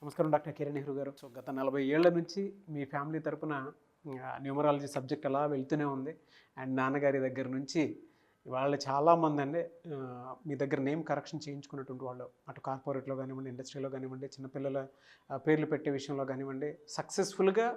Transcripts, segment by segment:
నమస్కారం డాక్టర్ కిరణ్ నెహ్రూ గారు. సో గత 40 ఏళ్ల నుంచి మీ ఫ్యామిలీ తరపున న్యూమరాలజీ సబ్జెక్ట్ అలా వెళ్తూనే ఉంది. అండ్ నాన్నగారి దగ్గర నుంచి వాళ్ళు చాలామంది అండి మీ దగ్గర నేమ్ కరెక్షన్ చేయించుకున్నటువంటి వాళ్ళు, అటు కార్పొరేట్లో కానివ్వండి, ఇండస్ట్రీలో కానివ్వండి, చిన్నపిల్లల పేర్లు పెట్టే విషయంలో కానివ్వండి, సక్సెస్ఫుల్గా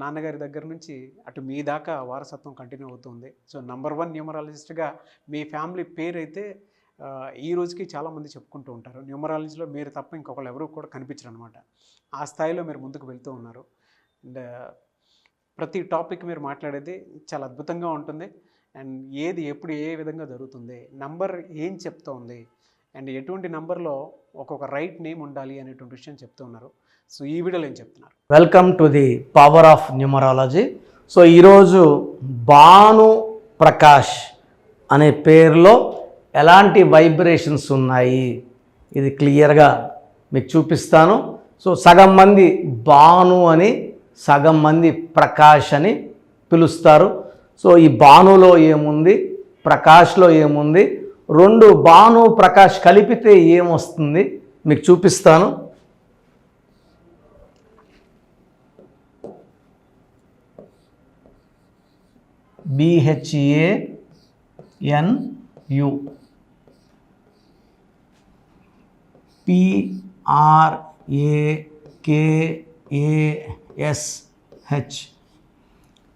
నాన్నగారి దగ్గర నుంచి అటు మీ దాకా వారసత్వం కంటిన్యూ అవుతుంది. సో నంబర్ 1 న్యూమరాలజిస్ట్గా మీ ఫ్యామిలీ పేరు అయితే ఈ రోజుకి చాలామంది చెప్పుకుంటూ ఉంటారు. న్యూమరాలజీలో మీరు తప్ప ఇంకొకళ్ళు ఎవరు కూడా కనిపించరు అనమాట. ఆ స్థాయిలో మీరు ముందుకు వెళ్తూ ఉన్నారు. అండ్ ప్రతి టాపిక్ మీరు మాట్లాడేది చాలా అద్భుతంగా ఉంటుంది. అండ్ ఏది ఎప్పుడు ఏ విధంగా జరుగుతుంది, నంబర్ ఏం చెప్తోంది, అండ్ ఎటువంటి నంబర్లో ఒక్కొక్క రైట్ నేమ్ ఉండాలి అనేటువంటి విషయం చెప్తూ ఉన్నారు. సో ఈ వీడియోలో ఏం చెప్తున్నారు? Welcome to the power of numerology. So ఈరోజు భాను ప్రకాష్ అనే పేరులో ఎలాంటి వైబ్రేషన్స్ ఉన్నాయి ఇది క్లియర్గా మీకు చూపిస్తాను. సో సగం మంది భాను అని, సగం మంది ప్రకాష్ అని పిలుస్తారు. సో ఈ భానులో ఏముంది, ప్రకాష్లో ఏముంది, రెండు భాను ప్రకాష్ కలిపితే ఏమొస్తుంది మీకు చూపిస్తాను. BHANU PRAKASH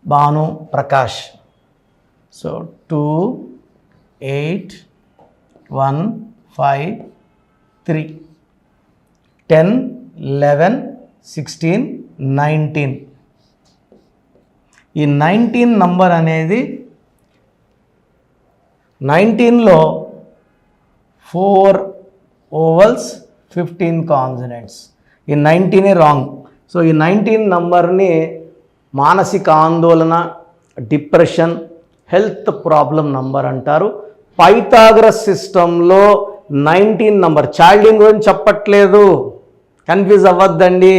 Bhanu Prakash. So 2 8 1 5 3 10 11 16 19. ఈ 19 నంబర్ అనేది 19లో 4 ఓవల్స్ 15 కాన్సనెంట్స్. ఈ 19 రాంగ్. సో ఈ 19 నంబర్ని మానసిక ఆందోళన, డిప్రెషన్, హెల్త్ ప్రాబ్లం నంబర్ అంటారు. పైథాగరస్ సిస్టంలో 19 నంబర్, చైల్డింగ్ గురించి చెప్పట్లేదు, కన్ఫ్యూజ్ అవ్వద్దండి.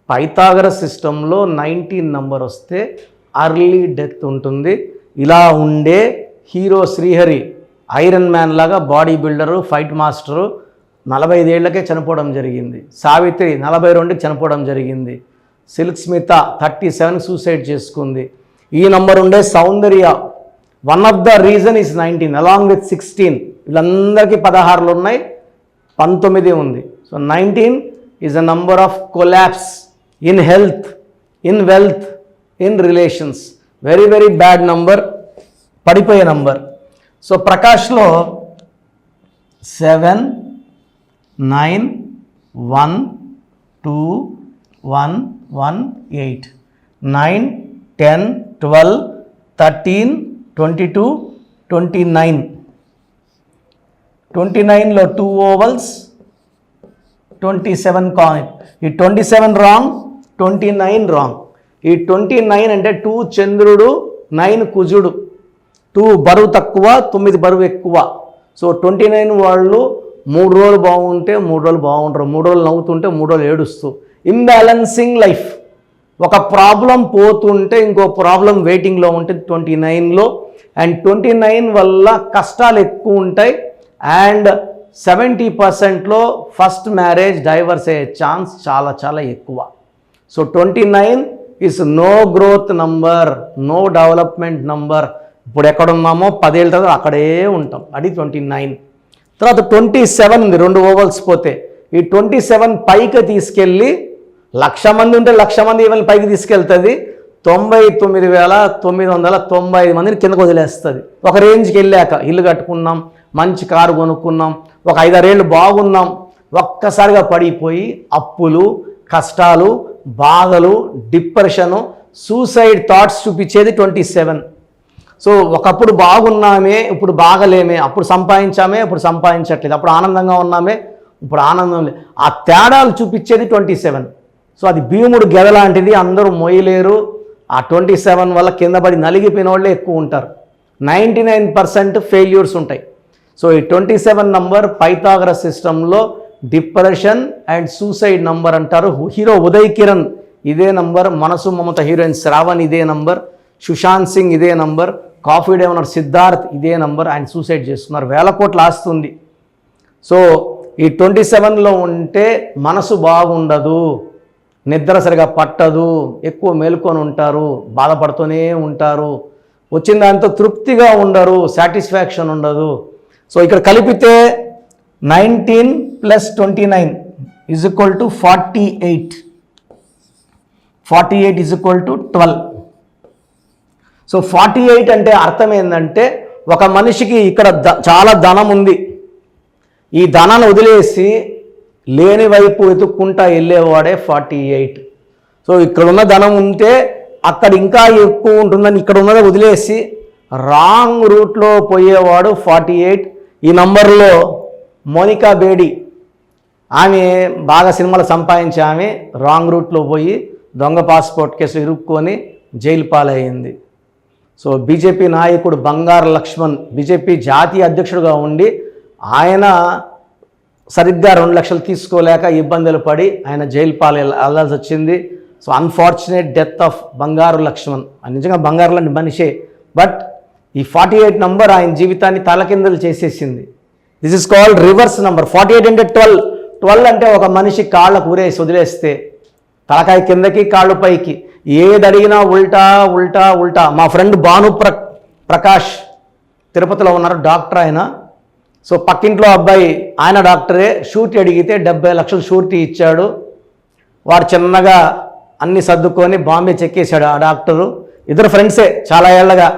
పైథాగరస్ సిస్టంలో 19 నంబర్ వస్తే అర్లీ డెత్ ఉంటుంది. ఇలా ఉండే హీరో శ్రీహరి ఐరన్ మ్యాన్ లాగా బాడీ బిల్డరు, ఫైట్ మాస్టరు 45 ఏళ్లకే చనిపోవడం జరిగింది. సావిత్రి 42కి చనిపోవడం జరిగింది. సిల్క్ స్మిత 37 సూసైడ్ చేసుకుంది. ఈ నంబర్ ఉండే Soundarya, one of the reason is 19 along with 16. వీళ్ళందరికీ 16లు ఉన్నాయి, 19 ఉంది. So 19 is a number of collapse in health, in wealth, in relations. Very very bad number, పడిపోయే నంబర్. సో ప్రకాష్లో 7 9 1 2 1 1 8 9 10 12 13 22 29. 29లో 2 ఓవల్స్ 27 కాయిన్. ఈ 27 రాంగ్, 29 రాంగ్. ఈ 29 అంటే 2 చంద్రుడు, 9 కుజుడు. 2 బరువు తక్కువ, 9 బరువు ఎక్కువ. సో 29 వాళ్ళు 3 రోజులు బాగుంటే 3 రోజులు బాగుంటారు, 3 రోజులు నవ్వుతుంటే 3 రోజులు ఏడుస్తూ. Imbalancing life. ఒక ప్రాబ్లం పోతుంటే ఇంకో ప్రాబ్లం వెయిటింగ్లో ఉంటుంది 29లో. అండ్ 29 వల్ల కష్టాలు ఎక్కువ ఉంటాయి. అండ్ 70%లో ఫస్ట్ మ్యారేజ్ డైవర్స్ అయ్యే ఛాన్స్ చాలా చాలా ఎక్కువ. So 29 is no growth number, no development number. ఇప్పుడు ఎక్కడున్నామో 10 ఏళ్ళ తర్వాత అక్కడే ఉంటాం. అది 29. తర్వాత 27 ఉంది, 2 ఓవల్స్ పోతే. ఈ 27 పైకి తీసుకెళ్ళి 1,00,000 మంది ఉంటే 1,00,000 మంది ఇవాళ పైకి తీసుకెళ్తుంది. 99,995 మందిని కిందకు వదిలేస్తుంది. ఒక రేంజ్కి వెళ్ళాక ఇల్లు కట్టుకున్నాం, మంచి కారు కొనుక్కున్నాం, ఒక 5-6 ఏళ్ళు బాగున్నాం, ఒక్కసారిగా పడిపోయి అప్పులు, కష్టాలు, బాధలు, డిప్రెషను, సూసైడ్ థాట్స్ చూపించేది 27. సో ఒకప్పుడు బాగున్నామే, ఇప్పుడు బాగలేమే, అప్పుడు సంపాదించామే, ఇప్పుడు సంపాదించట్లేదు, అప్పుడు ఆనందంగా ఉన్నామే, ఇప్పుడు ఆనందం లేదు. ఆ తేడాలు చూపించేది 27. సో అది భీముడు గెద లాంటిది, అందరూ మోయలేరు. ఆ 27 వల్ల కింద పడి నలిగిపోయిన వాళ్ళే ఎక్కువ ఉంటారు. 99% ఫెయిల్యూర్స్ ఉంటాయి. సో ఈ 27 నంబర్ పైథాగరస్ సిస్టంలో డిప్రెషన్ అండ్ సూసైడ్ నంబర్ అంటారు. హీరో ఉదయ్ కిరణ్ ఇదే నంబర్, మనసు మమత హీరోయిన్ శ్రావణ్ ఇదే నంబర్, సుశాంత్ సింగ్ ఇదే number, coffee day owner Siddharth ఇదే నంబర్. ఆయన సూసైడ్ చేసుకున్నారు. 1000 కోట్ల ఆస్తి ఉంది. సో ఈ 27లో ఉంటే మనసు బాగుండదు, నిద్ర సరిగా పట్టదు, ఎక్కువ మేలుకొని ఉంటారు, బాధపడుతూనే ఉంటారు, వచ్చిన దాంతో తృప్తిగా ఉండరు, సాటిస్ఫాక్షన్ ఉండదు. సో ఇక్కడ కలిపితే 19 + 29 = 48. 48 = 12. సో 48 అంటే అర్థం ఏంటంటే ఒక మనిషికి ఇక్కడ చాలా ధనం ఉంది, ఈ ధనాన్ని వదిలేసి లేని వైపు వెతుక్కుంటా వెళ్ళేవాడే 48. సో ఇక్కడ ఉన్న ధనం ఉంటే అక్కడ ఇంకా ఎక్కువ ఉంటుందని ఇక్కడ ఉన్నది వదిలేసి రాంగ్ రూట్లో పోయేవాడు 48. ఈ నంబర్లో మోనికా బేడి, ఆమె బాగా సినిమాలు సంపాదించి ఆమె రాంగ్ రూట్లో పోయి దొంగ పాస్పోర్ట్ కేసు ఇరుక్కొని జైలు పాలయ్యింది. సో బీజేపీ నాయకుడు బంగారు లక్ష్మణ్ బీజేపీ జాతీయ అధ్యక్షుడిగా ఉండి ఆయన సరిగ్గా 2 లక్షలు తీసుకోలేక ఇబ్బందులు పడి ఆయన జైలు వెళ్ళాల్సి వచ్చింది. సో అన్ఫార్చునేట్ డెత్ ఆఫ్ బంగారు లక్ష్మణ్. నిజంగా బంగారు లాంటి మనిషే, బట్ ఈ 48 నంబర్ ఆయన జీవితాన్ని తలకిందులు చేసేసింది. This is called reverse number. 48 అంటే 12 అంటే ఒక మనిషి కాళ్ళకు ఊరేసి వదిలేస్తే తలకాయ కిందకి కాళ్ళు పైకి, ఏది అడిగినా ఉల్టా ఉల్టా ఉల్టా. మా ఫ్రెండ్ ప్రకాష్ తిరుపతిలో ఉన్నారు, డాక్టర్ ఆయన. సో పక్కింట్లో అబ్బాయి ఆయన డాక్టరే, షూరిటీ అడిగితే 70 లక్షలు షూరిటీ ఇచ్చాడు. వాడు చిన్నగా అన్ని సర్దుకొని బాంబే చెక్కేశాడు ఆ డాక్టరు. ఇద్దరు ఫ్రెండ్సే చాలా ఏళ్ళగా.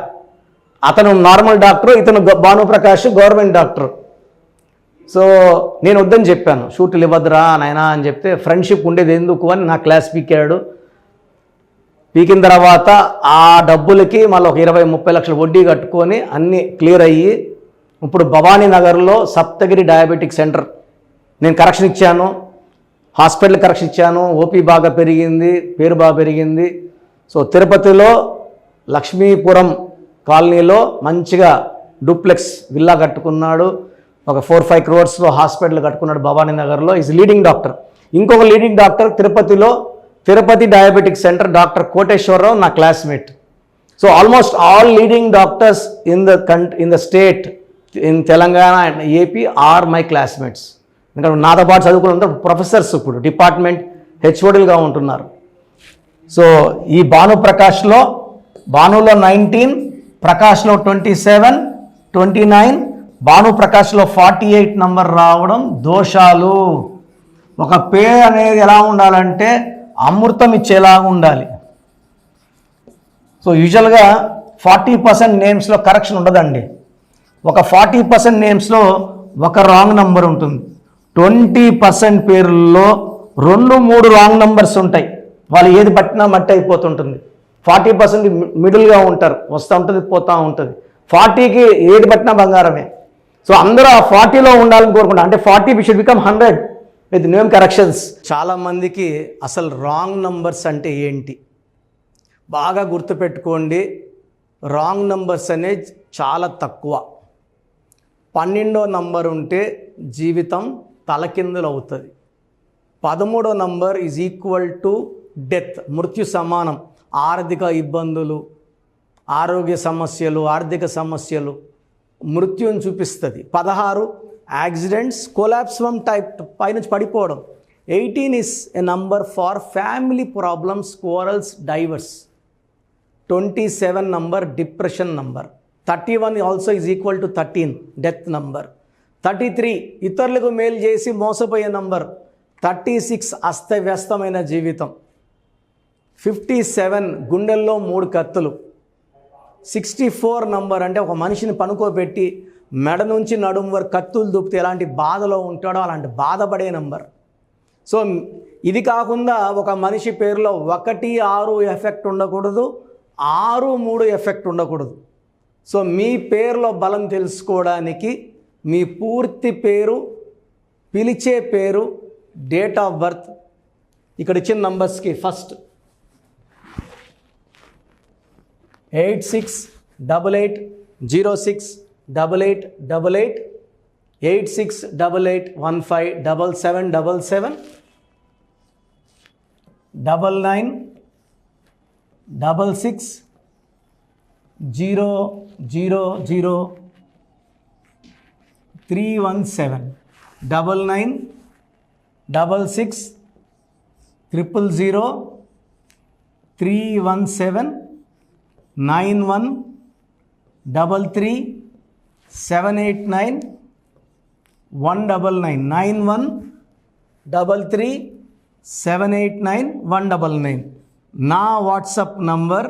అతను నార్మల్ డాక్టరు, ఇతను భానుప్రకాష్ గవర్నమెంట్ డాక్టరు. సో నేను వద్దని చెప్పాను, షూరిటీలు ఇవ్వద్దురా నాయనా అని చెప్తే ఫ్రెండ్షిప్ ఉండేది ఎందుకు అని నా క్లాస్ పీకాడు. పీకిన తర్వాత ఆ డబ్బులకి మళ్ళీ ఒక 20-30 లక్షలు వడ్డీ కట్టుకొని అన్నీ క్లియర్ అయ్యి ఇప్పుడు భవానీ నగర్లో సప్తగిరి డయాబెటిక్ సెంటర్ నేను కరెక్షన్ ఇచ్చాను, హాస్పిటల్ కరెక్షన్ ఇచ్చాను, ఓపీ బాగా పెరిగింది, పేరు బాగా పెరిగింది. సో తిరుపతిలో లక్ష్మీపురం కాలనీలో మంచిగా డూప్లెక్స్ విల్లా కట్టుకున్నాడు, ఒక 4-5 crores హాస్పిటల్ కట్టుకున్నాడు భవానీ నగర్లో. Is leading doctor. ఇంకొక లీడింగ్ డాక్టర్ తిరుపతిలో Tirupati diabetic centre doctor Koteswararao నా classmate. So almost all leading doctors in the state in Telangana and AP are my classmates. ఎందుకంటే నాతో పాటు చదువుకున్నంత ప్రొఫెసర్స్ ఇప్పుడు డిపార్ట్మెంట్ హెచ్ఓడీలుగా ఉంటున్నారు. సో ఈ భానులో 19, ప్రకాష్లో 27, 29, భానుప్రకాష్లో 48 నంబర్ రావడం దోషాలు. ఒక పేరు అనేది ఎలా ఉండాలంటే అమృతం ఇచ్చేలాగా ఉండాలి. సో యూజువల్గా 40% నేమ్స్లో కరెక్షన్ ఉండదండి. ఒక 40% నేమ్స్లో ఒక రాంగ్ నంబర్ ఉంటుంది. 20% పేర్లలో 2-3 రాంగ్ నంబర్స్ ఉంటాయి. వాళ్ళు ఏది పట్టినా మట్టి అయిపోతుంటుంది. 40% మిడిల్గా ఉంటారు, వస్తూ ఉంటుంది పోతూ ఉంటుంది. 40కి ఏది పట్టినా బంగారమే. సో అందరూ ఆ 40లో ఉండాలని కోరుకుంటారు. అంటే 40 should become 100 with name corrections. చాలామందికి అసలు రాంగ్ నంబర్స్ అంటే ఏంటి బాగా గుర్తుపెట్టుకోండి. రాంగ్ నంబర్స్ అనేది చాలా తక్కువ. 12వ నంబర్ ఉంటే జీవితం తలకిందులు అవుతుంది. 13వ number is equal to death, మృత్యు సమానం. ఆర్థిక ఇబ్బందులు, ఆరోగ్య సమస్యలు, ఆర్థిక సమస్యలు మృత్యుని చూపిస్తుంది. 16 యాక్సిడెంట్స్, కొలాప్స్ ఫ్రమ్ టైప్ పైనుంచి పడిపోవడం. 18 is a number far family problems, quarrels, divorce. 27 number depression number. 31 also is equal to 13 death number. 33 ఇతరులకు మేలు చేసి మోసపోయే నంబర్. 36 అస్తవ్యస్తమైన జీవితం. 57 గుండెల్లో 3 కత్తులు. 64 నంబర్ అంటే ఒక మనిషిని పనుకోబెట్టి మెడ నుంచి నడుము వరకు కత్తులు దూపితే ఎలాంటి బాధలో ఉంటాడో అలాంటి బాధపడే నంబర్. సో ఇది కాకుండా ఒక మనిషి పేరులో 1-6 ఎఫెక్ట్ ఉండకూడదు, 6-3 ఎఫెక్ట్ ఉండకూడదు. సో మీ పేరులో బలం తెలుసుకోవడానికి మీ పూర్తి పేరు, పిలిచే పేరు, డేట్ ఆఫ్ బర్త్, ఇక్కడ ఇచ్చిన నంబర్స్కి ఫస్ట్ 8688068888, 8688157777, 9966000317. 9133 నా WhatsApp number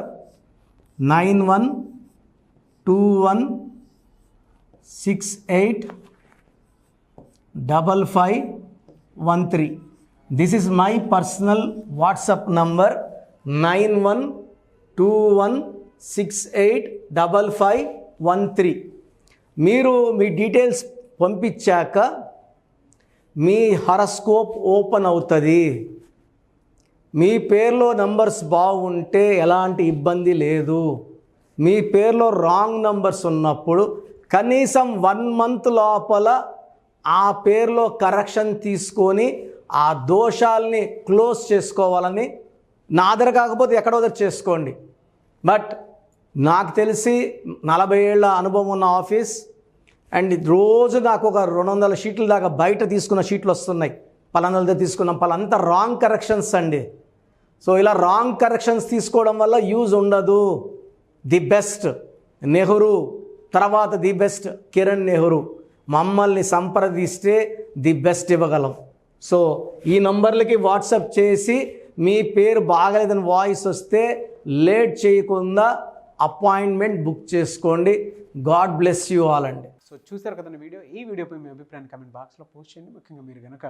9121685513. This is my personal WhatsApp number 9121685513. మీరు మీ డీటెయిల్స్ పంపించాక మీ హరస్కోప్ ఓపెన్ అవుతుంది. మీ పేరులో నంబర్స్ బాగుంటే ఎలాంటి ఇబ్బంది లేదు. మీ పేరులో రాంగ్ నంబర్స్ ఉన్నప్పుడు కనీసం 1 month లోపల ఆ పేరులో కరెక్షన్ తీసుకొని ఆ దోషాలని క్లోజ్ చేసుకోవాలని, నా దగ్గర కాకపోతే ఎక్కడో దగ్గర చేసుకోండి. బట్ నాకు తెలిసి 40 ఏళ్ళ అనుభవం ఉన్న ఆఫీస్ అండ్ రోజు నాకు ఒక 200 షీట్ల దాకా బయట తీసుకున్న షీట్లు వస్తున్నాయి. పలానాలతో తీసుకున్నాం, పలాంతా రాంగ్ కరెక్షన్స్ అండి. సో ఇలా రాంగ్ కరెక్షన్స్ తీసుకోవడం వల్ల యూజ్ ఉండదు. ది బెస్ట్ నెహ్రూ, తర్వాత ది బెస్ట్ కిరణ్ నెహ్రూ, మమ్మల్ని సంప్రదిస్తే ది బెస్ట్ ఇవ్వగలం. సో ఈ నంబర్లకి వాట్సాప్ చేసి మీ పేరు బాగలేదని వాయిస్ వస్తే లేట్ చేయకుండా అపాయింట్మెంట్ బుక్ చేసుకోండి. గాడ్ బ్లెస్ యూ ఆల్ అండి. సో చూసారు కదండి వీడియో. ఈ వీడియోపై మీ అభిప్రాయాన్ని కామెంట్ బాక్స్లో పోస్ట్ చేయండి. ముఖ్యంగా మీరు కనుక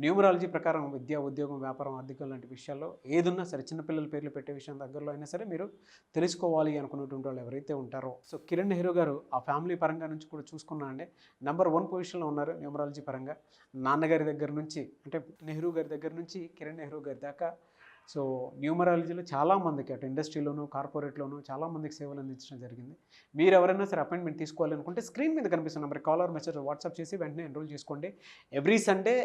న్యూమరాలజీ ప్రకారం విద్య, ఉద్యోగం, వ్యాపారం, ఆర్థికం లాంటి విషయాల్లో ఏదున్నా సరే, చిన్నపిల్లల పేర్లు పెట్టే విషయం దగ్గరలో అయినా సరే మీరు తెలుసుకోవాలి అనుకున్నటువంటి వాళ్ళు ఎవరైతే ఉంటారో, సో కిరణ్ నెహ్రూ గారు ఆ ఫ్యామిలీ పరంగా నుంచి కూడా చూసుకున్నా అండి నెంబర్ 1 పొజిషన్లో ఉన్నారు న్యూమరాలజీ పరంగా. నాన్నగారి దగ్గర నుంచి, అంటే నెహ్రూ గారి దగ్గర నుంచి కిరణ్ నెహ్రూ గారి దాకా సో న్యూమరాలజీలో చాలామందికి అటు ఇండస్ట్రీలోను, కార్పొరేట్లోను చాలామందికి సేవలు అందించడం జరిగింది. మీరు ఎవరైనా సరే అపాయింట్మెంట్ తీసుకోవాలనుకుంటే స్క్రీన్ మీద కనిపిస్తున్న నెంబర్ కాలర్ మెసేజ్ వాట్సాప్ చేసి వెంటనే ఎన్రోల్ చేసుకోండి. ఎవ్రీ సండే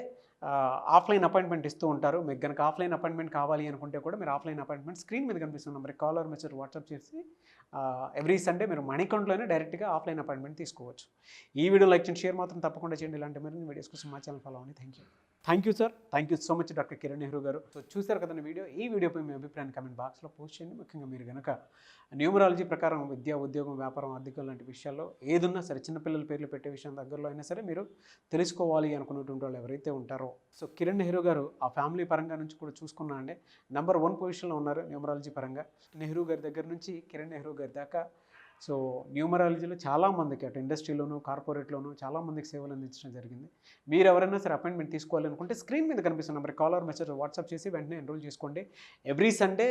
ఆఫ్లైన్ అపాయింట్మెంట్ ఇస్తూ ఉంటారు. మీకు కనుక ఆఫ్లైన్ అపాయింట్మెంట్ కావాలి అనుకుంటే కూడా మీరు ఆఫ్లైన్ అపాయింట్మెంట్ స్క్రీన్ మీద కనిపిస్తున్న నెంబర్ కాలర్ మెసేజ్ వాట్సాప్ చేసి ఎవ్రీ సండే మీరు మనీ అకౌంట్లోనే డైరెక్ట్గా ఆఫ్లైన్ అపాయింట్మెంట్ తీసుకోవచ్చు. ఈ వీడియో లైక్ చేయండి, షేర్ మాత్రం తప్పకుండా చేయండి. ఇలాంటి మరిన్ని వీడియోస్ కోసం మా ఛానల్ ఫాలో అవ్వండి. Thank you sir. Thank you so much doctor Kiran Nehru గారు. సో చూసారు కదండి వీడియో. ఈ వీడియోపై మీ అభిప్రాయాన్ని కామెంట్ బాక్స్లో పోస్ట్ చేయండి. ముఖ్యంగా మీరు కనుక న్యూమరాలజీ ప్రకారం విద్య, ఉద్యోగం, వ్యాపారం, ఆర్థికం లాంటి విషయాల్లో ఏదున్నా సరే, చిన్నపిల్లల పేర్లు పెట్టే విషయం దగ్గరలో అయినా సరే మీరు తెలుసుకోవాలి అనుకున్నటువంటి వాళ్ళు ఎవరైతే ఉంటారో, సో కిరణ్ నెహ్రూ గారు ఆ ఫ్యామిలీ పరంగా నుంచి కూడా చూసుకున్నా అండి నెంబర్ 1 పొజిషన్లో ఉన్నారు న్యూమరాలజీ పరంగా. నెహ్రూ గారి దగ్గర నుంచి కిరణ్ నెహ్రూ గారి దాకా సో న్యూమరాలజీలో చాలామందికి అటు ఇండస్ట్రీలోను, కార్పొరేట్లోను చాలామందికి సేవలు అందించడం జరిగింది. మీరు ఎవరైనా సరే అపాయింట్మెంట్ తీసుకోవాలనుకుంటే స్క్రీన్ మీద కనిపిస్తున్న నెంబర్ కాలర్ మెసేజ్ వాట్సాప్ చేసి వెంటనే ఎన్రోల్ చేసుకోండి. ఎవ్రీ సండే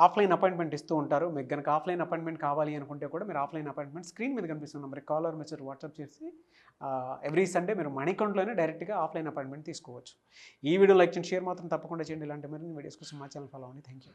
ఆఫ్లైన్ అపాయింట్మెంట్ ఇస్తూ ఉంటారు. మీకు కనుక ఆఫ్లైన్ అపాయింట్మెంట్ కావాలి అనుకుంటే కూడా మీరు ఆఫ్లైన్ అపాయింట్మెంట్ స్క్రీన్ మీద కనిపిస్తున్న నెంబర్ కాలర్ మెసేజ్ వాట్సాప్ చేసి ఎవ్రీ సండే మీరు మనీ అకౌంట్లోనే డైరెక్ట్గా ఆఫ్లైన్ అపాయింట్మెంట్ తీసుకోవచ్చు. ఈ వీడియో లైక్ చేయండి, షేర్ మాత్రం తప్పకుండా చేయండి. ఇలాంటి మరిన్ని వీడియోస్ కోసం మా ఛానల్ ఫాలో అవ్వండి. Thank you.